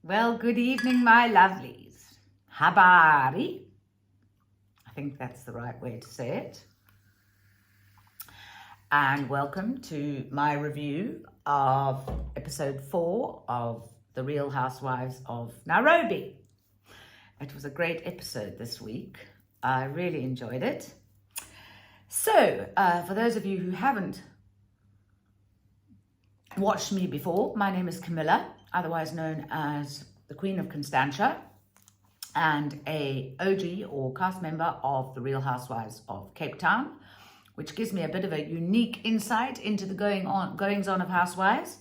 Well, good evening, my lovelies. Habari. I think that's the right way to say it. And welcome to my review of episode 4 of the Real Housewives of Nairobi. It was a great episode this week. I really enjoyed it. So, for those of you who haven't watched me before, my name is Camilla, otherwise known as the Queen of Constantia, and a OG or cast member of the Real Housewives of Cape Town, which gives me a bit of a unique insight into the goings on of Housewives.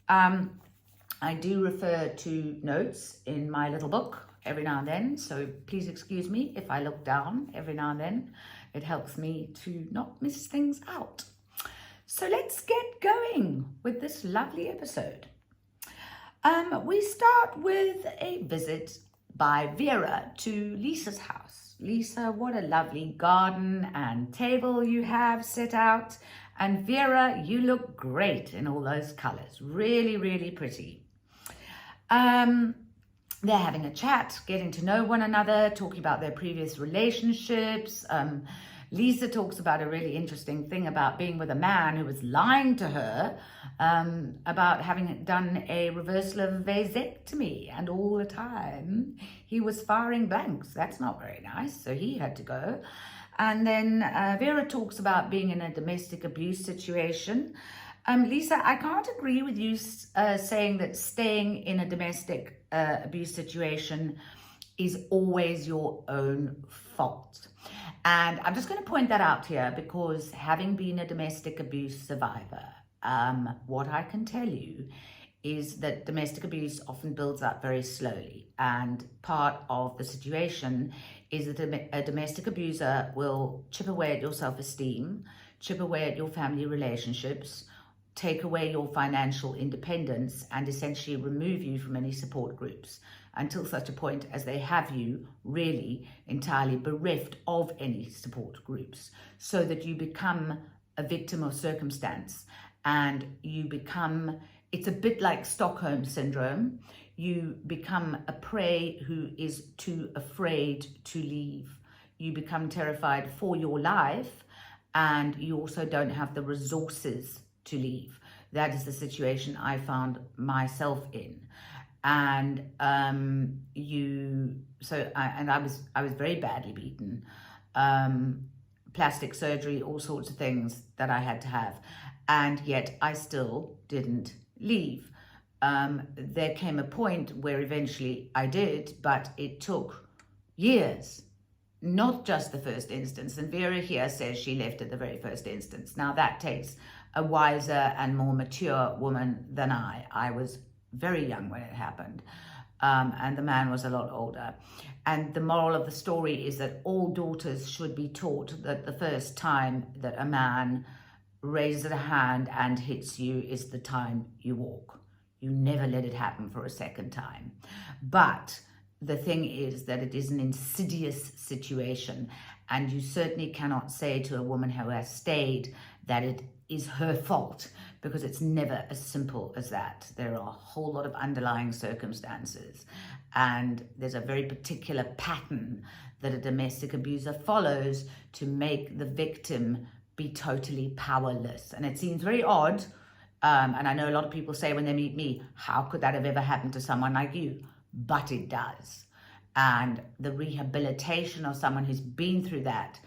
I do refer to notes in my little book every now and then, so please excuse me if I look down every now and then. It helps me to not miss things out. So let's get going with this lovely episode. We start with a visit by Vera to Lisa's house. Lisa, what a lovely garden and table you have set out. And Vera, you look great in all those colors. Really, really pretty. They're having a chat, getting to know one another, talking about their previous relationships. Lisa talks about a really interesting thing about being with a man who was lying to her about having done a reversal of vasectomy, and all the time he was firing blanks. That's not very nice, so he had to go. And then Vera talks about being in a domestic abuse situation. Lisa, I can't agree with you saying that staying in a domestic abuse situation is always your own fault. And I'm just going to point that out here because having been a domestic abuse survivor, what I can tell you is that domestic abuse often builds up very slowly. And part of the situation is that a domestic abuser will chip away at your self-esteem, chip away at your family relationships, take away your financial independence, and essentially remove you from any support groups until such a point as they have you really entirely bereft of any support groups, so that you become a victim of circumstance and you become, it's a bit like Stockholm syndrome, you become a prey who is too afraid to leave. You become terrified for your life, and you also don't have the resources to leave. That is the situation I found myself in. And I was very badly beaten, plastic surgery, all sorts of things that I had to have, and yet I still didn't leave. There came a point where eventually I did, but it took years, not just the first instance. And Vera here says she left at the very first instance. Now that takes a wiser and more mature woman than I. I was very young when it happened, and the man was a lot older. And the moral of the story is that all daughters should be taught that the first time that a man raises a hand and hits you is the time you walk. You never let it happen for a second time. But the thing is that it is an insidious situation, and you certainly cannot say to a woman who has stayed that it is her fault, because it's never as simple as that. There are a whole lot of underlying circumstances, and there's a very particular pattern that a domestic abuser follows to make the victim be totally powerless. And it seems very odd, and I know a lot of people say when they meet me, how could that have ever happened to someone like you? But it does. And the rehabilitation of someone who's been through that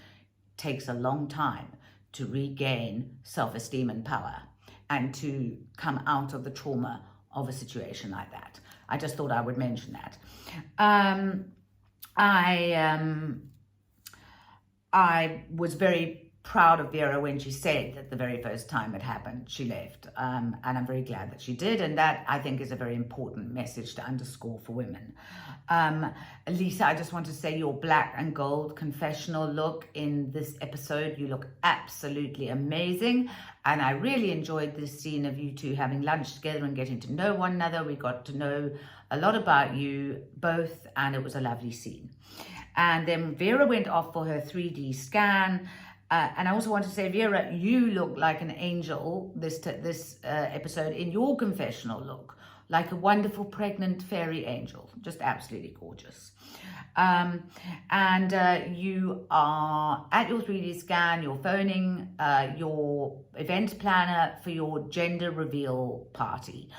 takes a long time to regain self-esteem and power, and to come out of the trauma of a situation like that. I just thought I would mention that. I was very proud of Vera when she said that the very first time it happened, she left. And I'm very glad that she did. And that, I think, is a very important message to underscore for women. Lisa, I just want to say your black and gold confessional look in this episode, you look absolutely amazing. And I really enjoyed this scene of you two having lunch together and getting to know one another. We got to know a lot about you both, and it was a lovely scene. And then Vera went off for her 3D scan. And I also want to say, Vera, you look like an angel this episode in your confessional look. like a wonderful pregnant fairy angel, just absolutely gorgeous. You are at your 3D scan, you're phoning your event planner for your gender reveal party.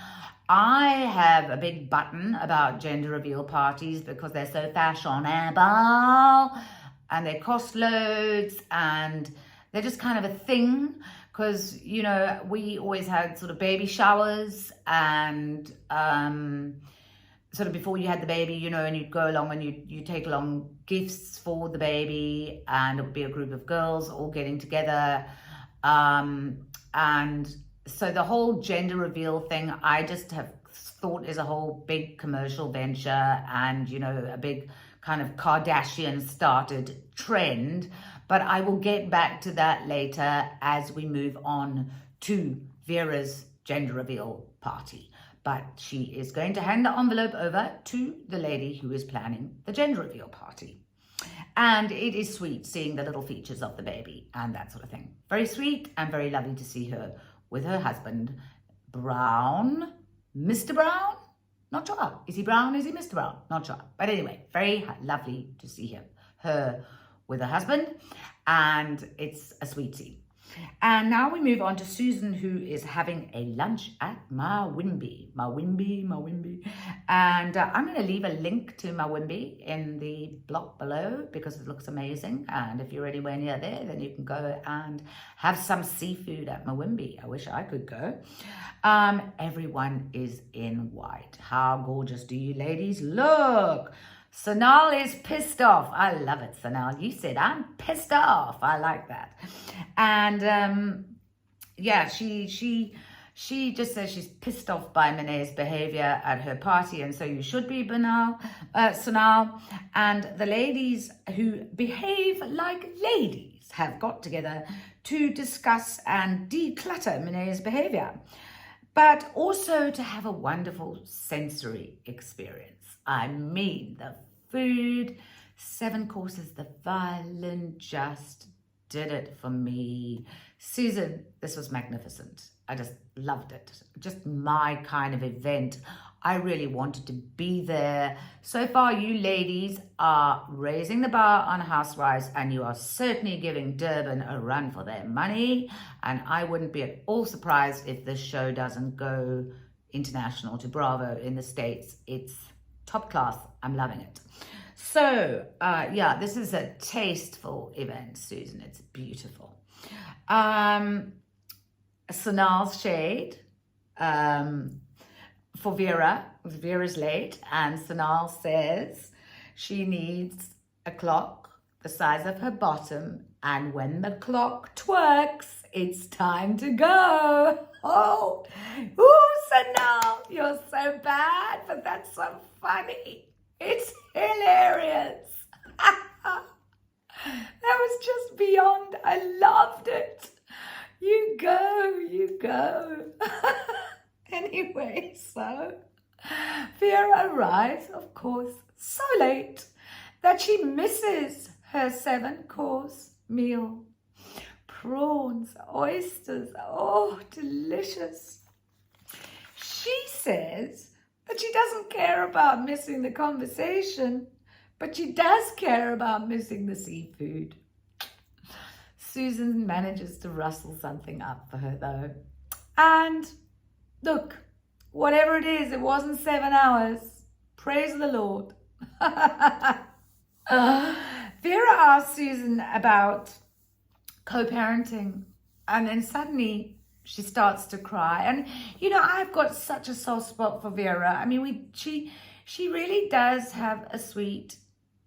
I have a big button about gender reveal parties because they're so fashionable and they cost loads and they're just kind of a thing. Because, you know, we always had sort of baby showers and sort of before you had the baby, you know, and you'd go along and you take along gifts for the baby, and it would be a group of girls all getting together. And so the whole gender reveal thing, I just have thought is a whole big commercial venture and, you know, a big kind of Kardashian started trend. But I will get back to that later as we move on to Vera's gender reveal party. But she is going to hand the envelope over to the lady who is planning the gender reveal party. And it is sweet seeing the little features of the baby and that sort of thing. Very sweet and very lovely to see her with her husband, Brown, Mr. Brown? Not sure. Is he Brown? Is he Mr. Brown? Not sure. But anyway, very lovely to see her with her husband, and it's a sweet scene. And now we move on to Susan, who is having a lunch at Mawimbi. And I'm going to leave a link to Mawimbi in the block below because it looks amazing. And if you're anywhere near there, then you can go and have some seafood at Mawimbi. I wish I could go. Everyone is in white. How gorgeous do you ladies look? Sonal is pissed off. I love it, Sonal. You said, I'm pissed off. I like that. And yeah, she just says she's pissed off by Monet's behavior at her party. And so you should be, Sonal. And the ladies who behave like ladies have got together to discuss and declutter Monet's behavior, but also to have a wonderful sensory experience. I mean, the food, 7 courses, the violin just did it for me. Susan, this was magnificent. I just loved it. Just my kind of event. I really wanted to be there. So far, you ladies are raising the bar on Housewives, and you are certainly giving Durban a run for their money. And I wouldn't be at all surprised if this show doesn't go international to Bravo in the States. It's top class. I'm loving it. So yeah, this is a tasteful event, Susan. It's beautiful. Sonal's shade for Vera. Vera's late, and Sonal says she needs a clock the size of her bottom, and when the clock twerks, it's time to go. Oh, ooh, Sonal, you're so bad, but that's so funny. It's hilarious. That was just beyond. I loved it. You go. Anyway, so Vera arrives, of course, so late that she misses her 7-course meal. Prawns, oysters, oh, delicious. She says that she doesn't care about missing the conversation, but she does care about missing the seafood. Susan manages to rustle something up for her, though. And look, whatever it is, it wasn't 7 hours. Praise the Lord. Vera asked Susan about co-parenting, and then suddenly she starts to cry. And you know, I've got such a soft spot for Vera. I mean, she really does have a sweet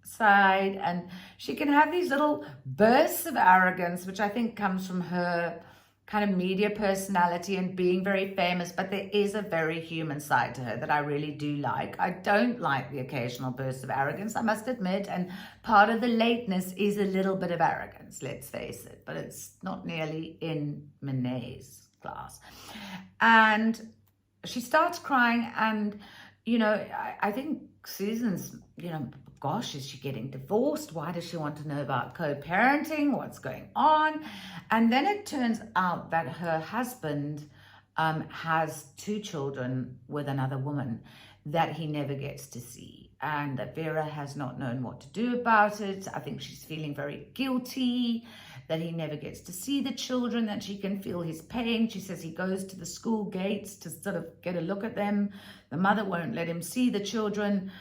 side, and she can have these little bursts of arrogance, which I think comes from her kind of media personality and being very famous, but there is a very human side to her that I really do like. I don't like the occasional burst of arrogance, I must admit, and part of the lateness is a little bit of arrogance, let's face it, but it's not nearly in Monet's class. And she starts crying, and, you know, I think Susan's, you know, gosh, is she getting divorced? Why does she want to know about co-parenting? What's going on? And then it turns out that her husband has 2 children with another woman that he never gets to see, and that Vera has not known what to do about it. I think she's feeling very guilty that he never gets to see the children, that she can feel his pain. She says he goes to the school gates to sort of get a look at them. The mother won't let him see the children.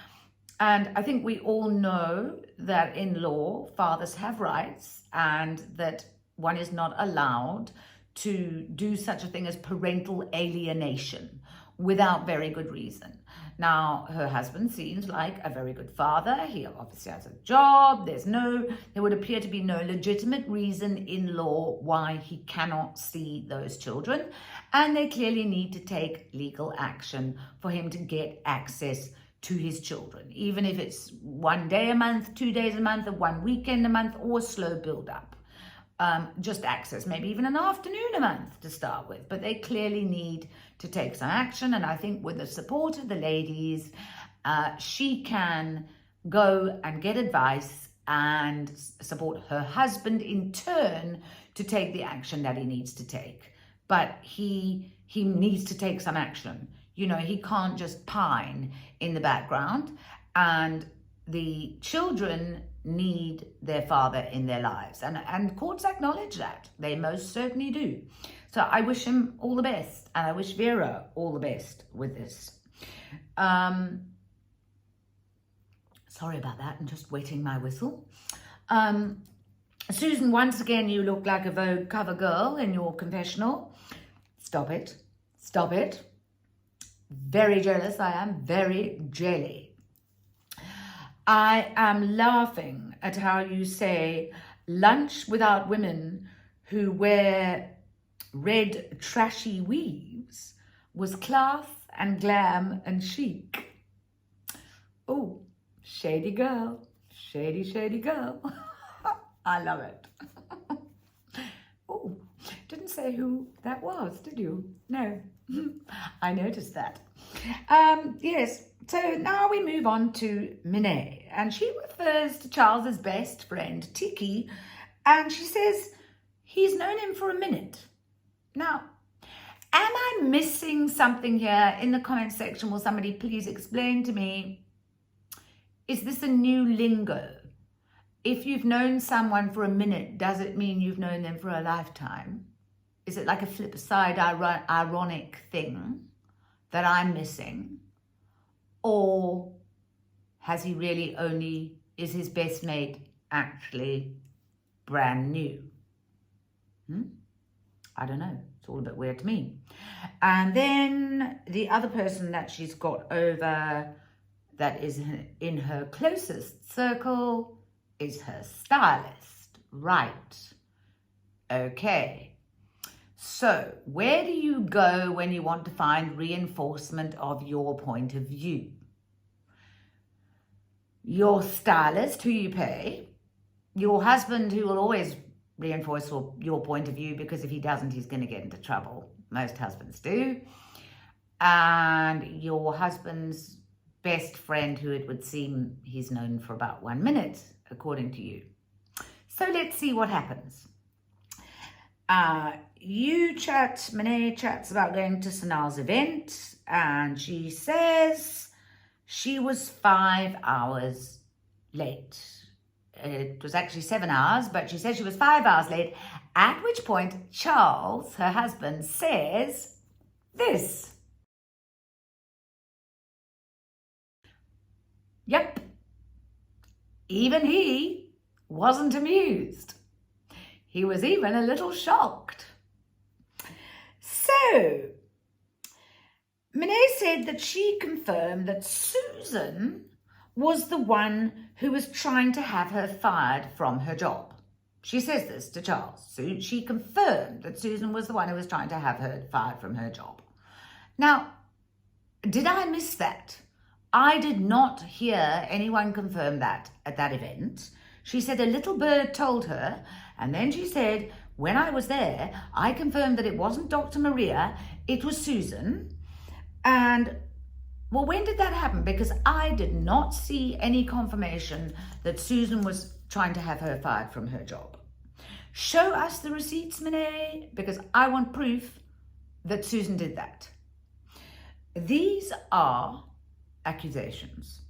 And I think we all know that in law, fathers have rights, and that one is not allowed to do such a thing as parental alienation without very good reason. Now, her husband seems like a very good father. He obviously has a job. There would appear to be no legitimate reason in law why he cannot see those children. And they clearly need to take legal action for him to get access to his children, even if it's 1 day a month, 2 days a month, or 1 weekend a month, or slow build up. Just access, maybe even an afternoon a month to start with, but they clearly need to take some action. And I think with the support of the ladies, she can go and get advice and support her husband in turn to take the action that he needs to take. But he needs to take some action. You know, he can't just pine in the background, and the children need their father in their lives, and courts acknowledge that. They most certainly do. So I wish him all the best, and I wish Vera all the best with this. Sorry about that, I'm just wetting my whistle. Susan, once again, you look like a Vogue cover girl in your confessional. Stop it. Stop it. Very jealous, I am. Very jelly. I am laughing at how you say lunch without women who wear red trashy weaves was class and glam and chic. Oh, shady girl. Shady, shady girl. I love it. Oh, didn't say who that was, did you? No, I noticed that. Yes, so now we move on to Monet, and she refers to Charles's best friend, Tiki, and she says he's known him for a minute. Now, am I missing something here? In the comment section, will somebody please explain to me, is this a new lingo? If you've known someone for a minute, does it mean you've known them for a lifetime? Is it like a flip side ironic thing that I'm missing? Or has he really is his best mate actually brand new? I don't know. It's all a bit weird to me. And then the other person that she's got over that is in her closest circle is her stylist. Right. Okay. So, where do you go when you want to find reinforcement of your point of view? Your stylist, who you pay, your husband, who will always reinforce your point of view, because if he doesn't, he's going to get into trouble. Most husbands do. And your husband's best friend, who it would seem he's known for about 1 minute, according to you. So, let's see what happens. Monet chats about going to Sanal's event, and she says she was 5 hours late. It was actually 7 hours, but she says she was 5 hours late, at which point Charles, her husband, says this. Yep, even he wasn't amused. He was even a little shocked. So, Monet said that she confirmed that Susan was the one who was trying to have her fired from her job. She says this to Charles. So she confirmed that Susan was the one who was trying to have her fired from her job. Now, did I miss that? I did not hear anyone confirm that at that event. She said a little bird told her, and then she said, when I was there, I confirmed that it wasn't Dr. Maria, it was Susan. And, well, when did that happen? Because I did not see any confirmation that Susan was trying to have her fired from her job. Show us the receipts, Monet, because I want proof that Susan did that. These are accusations.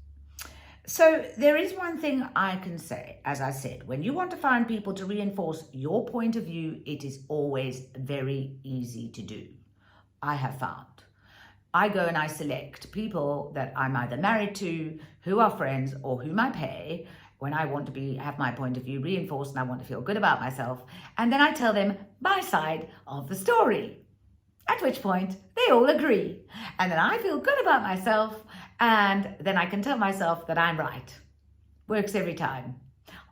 So there is one thing I can say, as I said, when you want to find people to reinforce your point of view, it is always very easy to do. I have found. I go and I select people that I'm either married to, who are friends, or whom I pay when I want to have my point of view reinforced and I want to feel good about myself. And then I tell them my side of the story. At which point they all agree. And then I feel good about myself, and then I can tell myself that I'm right. Works every time.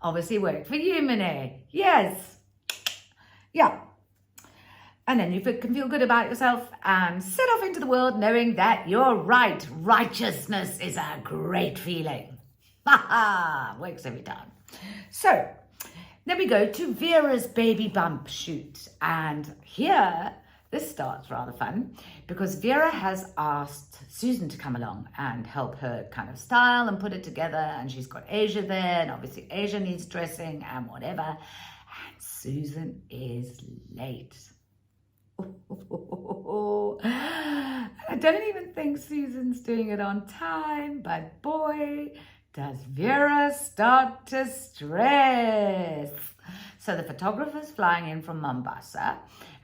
Obviously worked for you, Monet. Yes. Yeah. And then you can feel good about yourself and set off into the world knowing that you're right. Righteousness is a great feeling. Ha ha! Works every time. So, then we go to Vera's baby bump shoot. And here, this starts rather fun because Vera has asked Susan to come along and help her kind of style and put it together. And she's got Asia there, and obviously Asia needs dressing and whatever. And Susan is late. I don't even think Susan's doing it on time, but boy, does Vera start to stress. So the photographer's flying in from Mombasa,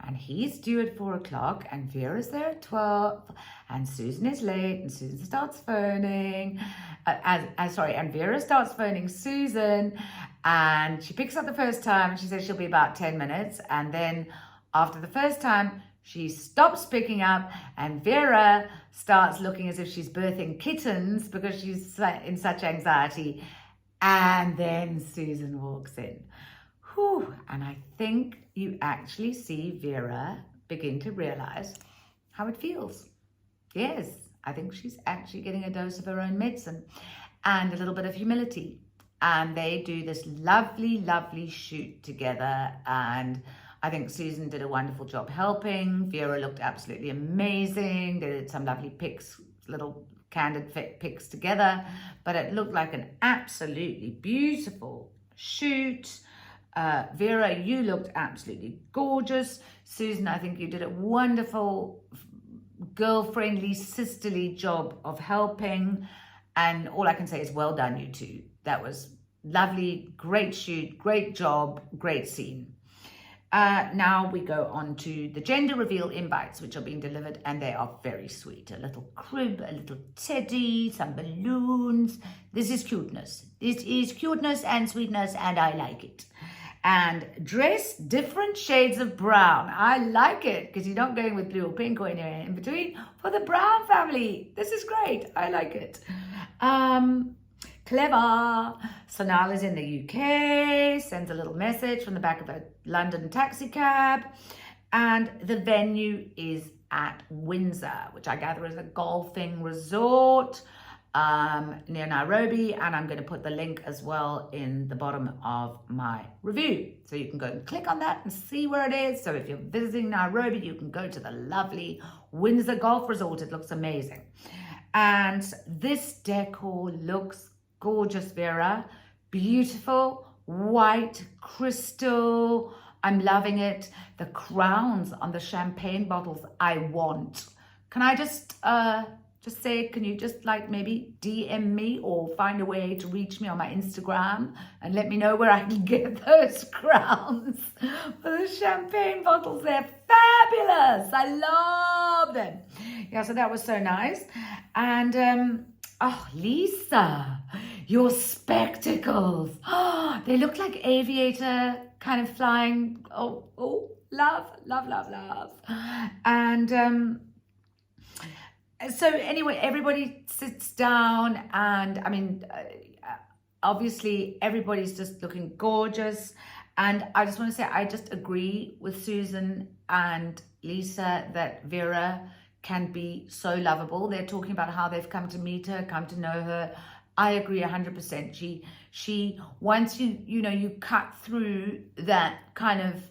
and he's due at 4 o'clock, and Vera's there at 12, and Susan is late, and Susan starts phoning, and Vera starts phoning Susan, and she picks up the first time, and she says she'll be about 10 minutes, and then after the first time, she stops picking up, and Vera starts looking as if she's birthing kittens because she's in such anxiety, and then Susan walks in. Whew. And I think you actually see Vera begin to realize how it feels. Yes, I think she's actually getting a dose of her own medicine and a little bit of humility. And they do this lovely, lovely shoot together. And I think Susan did a wonderful job helping. Vera looked absolutely amazing. They did some lovely pics, little candid pics together. But it looked like an absolutely beautiful shoot. Vera, you looked absolutely gorgeous. Susan, I think you did a wonderful, girl-friendly, sisterly job of helping. And all I can say is well done, you two. That was lovely, great shoot, great job, great scene. Now we go on to the gender reveal invites, which are being delivered, and they are very sweet. A little crib, a little teddy, some balloons. This is cuteness. This is cuteness and sweetness, and I like it. And dress different shades of brown. I like it because you're not going with blue or pink or anywhere in between. For the Brown family, this is great. I like it. Clever. Sonal is in the UK, sends a little message from the back of a London taxi cab. And the venue is at Windsor, which I gather is a golfing resort near Nairobi. And I'm going to put the link as well in the bottom of my review. So you can go and click on that and see where it is. So if you're visiting Nairobi, you can go to the lovely Windsor Golf Resort. It looks amazing. And this decor looks gorgeous, Vera. Beautiful, white, crystal. I'm loving it. The crowns on the champagne bottles, I want. Can I just say, can you just like maybe DM me or find a way to reach me on my Instagram and let me know where I can get those crowns for the champagne bottles? They're fabulous. I love them. Yeah, so that was so nice. And oh, Lisa, your spectacles. Oh, they look like aviator kind of flying. Oh, love, love, love, love. And so anyway, everybody sits down, and I mean, obviously everybody's just looking gorgeous. And I just want to say, I just agree with Susan and Lisa that Vera can be so lovable. They're talking about how they've come to meet her, come to know her. I agree 100%. She once you cut through that kind of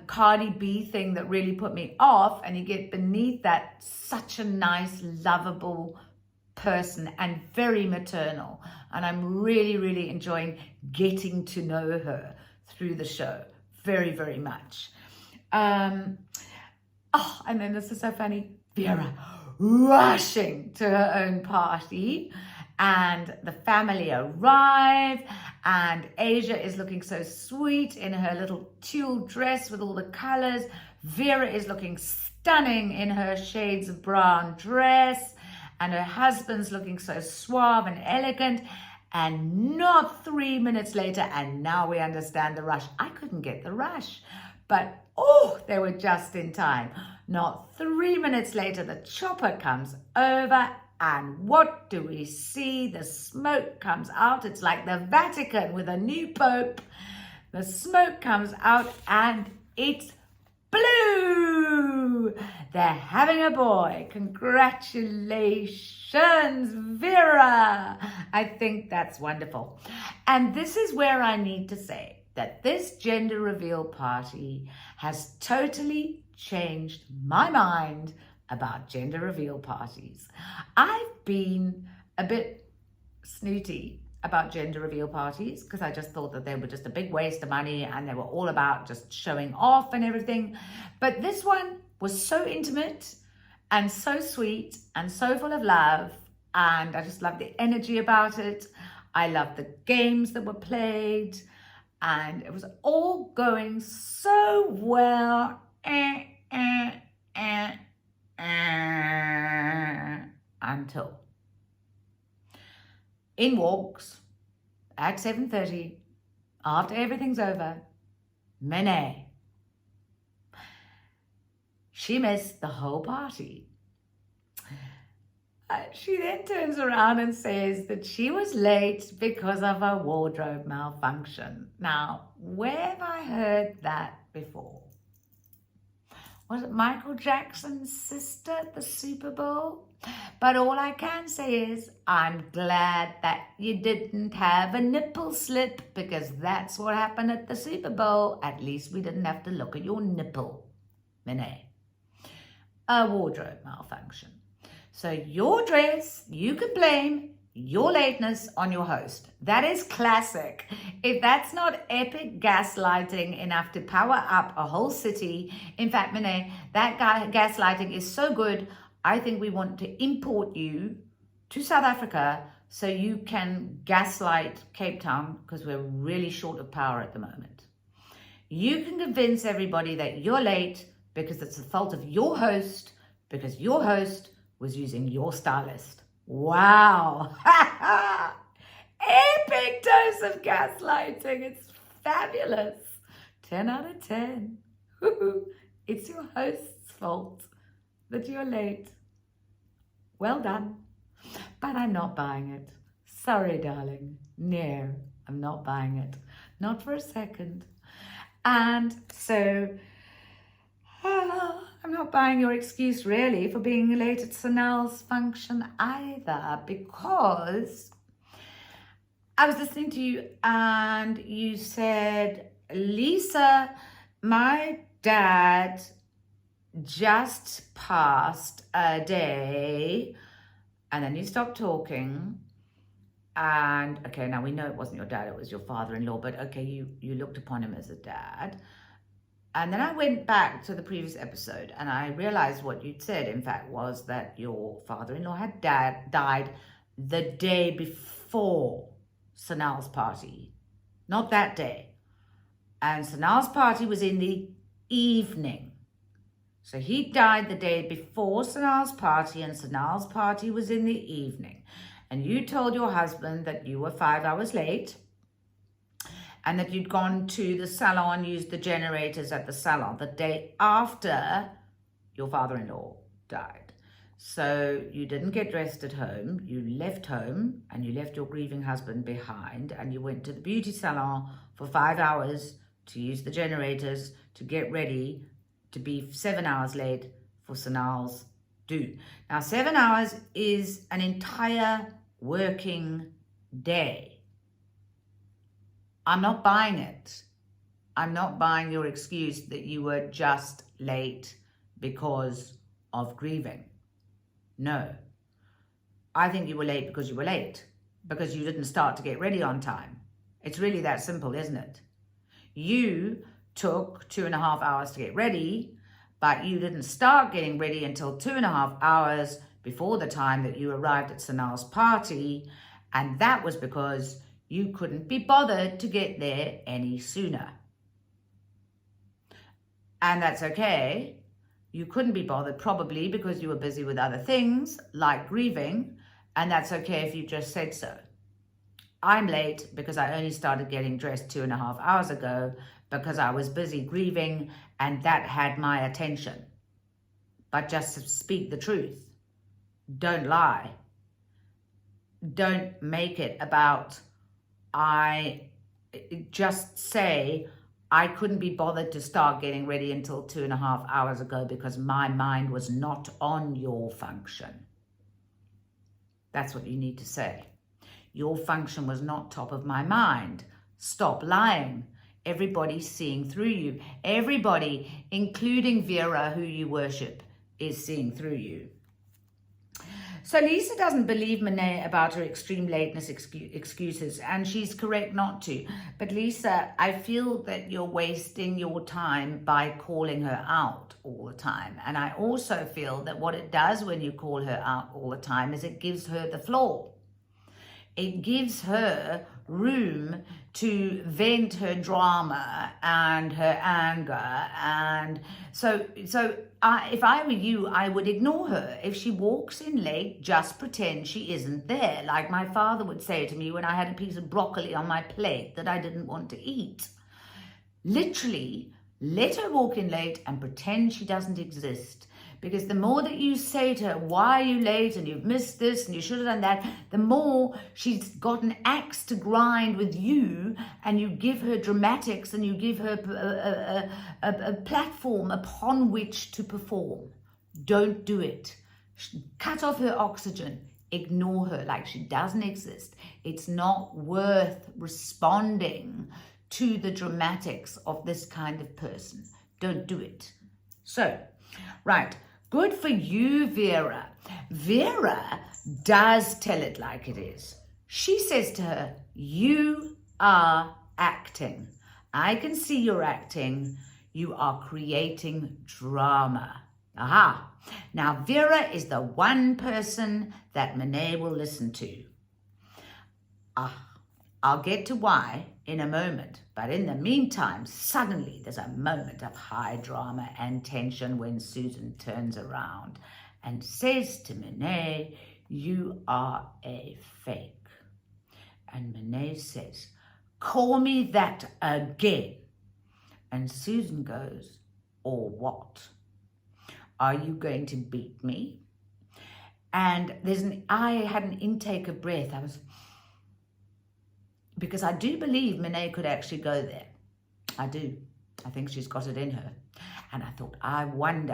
Cardi B thing that really put me off, and you get beneath that, such a nice, lovable person and very maternal. And I'm really, really enjoying getting to know her through the show very, very much. Oh, and then this is so funny. Vera rushing to her own party, and the family arrive, and Asia is looking so sweet in her little tulle dress with all the colors. Vera is looking stunning in her shades of brown dress, and her husband's looking so suave and elegant. And not 3 minutes later, and now we understand the rush. I couldn't get the rush, but they were just in time. Not 3 minutes later, the chopper comes over, and what do we see? The smoke comes out. It's like the Vatican with a new pope. The smoke comes out, and it's blue. They're having a boy. Congratulations, Vera. I think that's wonderful. And this is where I need to say that this gender reveal party has totally changed my mind about gender reveal parties. I've been a bit snooty about gender reveal parties because I just thought that they were just a big waste of money and they were all about just showing off and everything. But this one was so intimate and so sweet and so full of love, and I just loved the energy about it. I loved the games that were played, and it was all going so well until in walks at 7:30 after everything's over, Monet. She missed the whole party. She then turns around and says that she was late because of a wardrobe malfunction. Now, where have I heard that before? Was it Michael Jackson's sister at the Super Bowl? But all I can say is I'm glad that you didn't have a nipple slip, because that's what happened at the Super Bowl. At least we didn't have to look at your nipple, Monet. A wardrobe malfunction. So your dress, you can blame your lateness on your host. That is classic. If that's not epic gaslighting enough to power up a whole city, in fact, Monet, that gaslighting is so good, I think we want to import you to South Africa so you can gaslight Cape Town, because we're really short of power at the moment. You can convince everybody that you're late because it's the fault of your host, because your host was using your stylist. Wow. Epic dose of gaslighting. It's fabulous. 10 out of 10. It's your host's fault that you're late. Well done. But I'm not buying it. Sorry, darling. No, I'm not buying it. Not for a second. And so I'm not buying your excuse really for being late at Sanal's function either, because I was listening to you and you said, Lisa, my dad just passed a day, and then you stopped talking. And okay, now we know it wasn't your dad, it was your father-in-law, but okay, you looked upon him as a dad. And then I went back to the previous episode and I realized what you'd said, in fact, was that your father-in-law had died the day before Sanal's party, not that day. And Sanal's party was in the evening. So he died the day before Sanal's party, and Sanal's party was in the evening. And you told your husband that you were 5 hours late, and that you'd gone to the salon, used the generators at the salon the day after your father-in-law died. So you didn't get dressed at home, you left home, and you left your grieving husband behind, and you went to the beauty salon for 5 hours to use the generators to get ready to be 7 hours late for Sanal's do. Now, 7 hours is an entire working day. I'm not buying it. I'm not buying your excuse that you were just late because of grieving. No. I think you were late because you were late, because you didn't start to get ready on time. It's really that simple, isn't it? You took 2.5 hours to get ready, but you didn't start getting ready until 2.5 hours before the time that you arrived at Sanal's party, and that was because you couldn't be bothered to get there any sooner. And that's okay. You couldn't be bothered probably because you were busy with other things like grieving, and that's okay if you just said so. I'm late because I only started getting dressed 2.5 hours ago because I was busy grieving and that had my attention. But just speak the truth. Don't lie. Don't make it about, just say, I couldn't be bothered to start getting ready until 2.5 hours ago because my mind was not on your function. That's what you need to say. Your function was not top of my mind. Stop lying. Everybody's seeing through you. Everybody, including Vera, who you worship, is seeing through you. So Lisa doesn't believe Monet about her extreme lateness excuses, and she's correct not to. But Lisa, I feel that you're wasting your time by calling her out all the time. And I also feel that what it does when you call her out all the time is it gives her the floor. It gives her room to vent her drama and her anger. And so if I were you, I would ignore her. If she walks in late, just pretend she isn't there. Like my father would say to me when I had a piece of broccoli on my plate that I didn't want to eat. Literally, let her walk in late and pretend she doesn't exist. Because the more that you say to her, why are you late and you've missed this and you should have done that, the more she's got an axe to grind with you, and you give her dramatics and you give her a platform upon which to perform. Don't do it. Cut off her oxygen. Ignore her like she doesn't exist. It's not worth responding to the dramatics of this kind of person. Don't do it. So, right. Good for you, Vera. Vera does tell it like it is. She says to her, you are acting. I can see you're acting. You are creating drama. Aha. Now, Vera is the one person that Monet will listen to. I'll get to why in a moment, but in the meantime, suddenly there's a moment of high drama and tension when Susan turns around and says to Monet, you are a fake. And Monet says, call me that again. And Susan goes, or what? Are you going to beat me? And I had an intake of breath. Because I do believe Monet could actually go there. I do. I think she's got it in her. And I thought, I wonder.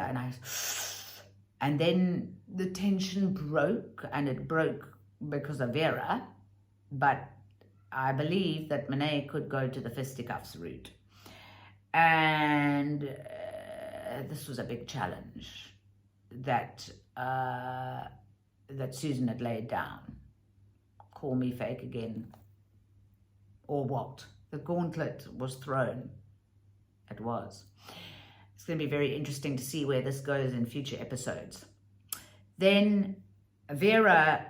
And then the tension broke, and it broke because of Vera. But I believe that Monet could go to the fisticuffs route. And this was a big challenge that Susan had laid down. Call me fake again. Or what? The gauntlet was thrown. It was. It's going to be very interesting to see where this goes in future episodes. Then Vera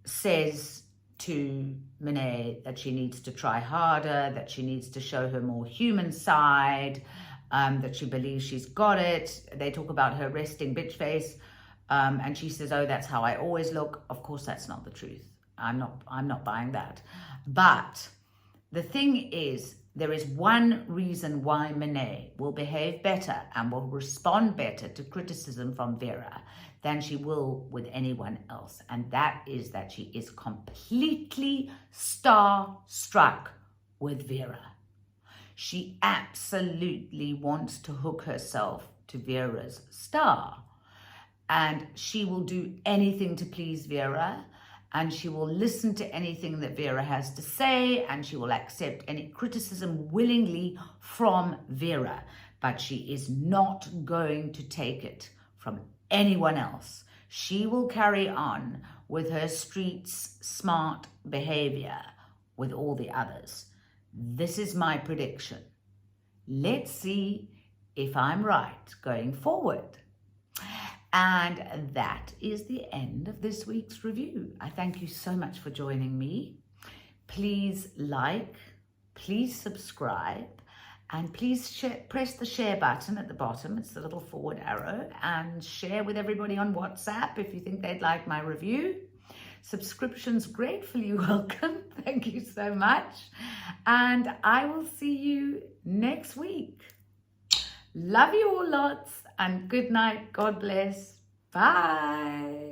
says to Monet that she needs to try harder, that she needs to show her more human side, that she believes she's got it. They talk about her resting bitch face, and she says, oh, that's how I always look. Of course, that's not the truth. I'm not buying that. But the thing is, there is one reason why Monet will behave better and will respond better to criticism from Vera than she will with anyone else. And that is that she is completely starstruck with Vera. She absolutely wants to hook herself to Vera's star. And she will do anything to please Vera. And she will listen to anything that Vera has to say, and she will accept any criticism willingly from Vera. But she is not going to take it from anyone else. She will carry on with her streets smart behavior with all the others. This is my prediction. Let's see if I'm right going forward. And that is the end of this week's review. I thank you so much for joining me. Please like, please subscribe, and please press the share button at the bottom. It's the little forward arrow, and share with everybody on WhatsApp if you think they'd like my review. Subscriptions gratefully welcome. Thank you so much. And I will see you next week. Love you all lots, and good night. God bless. Bye.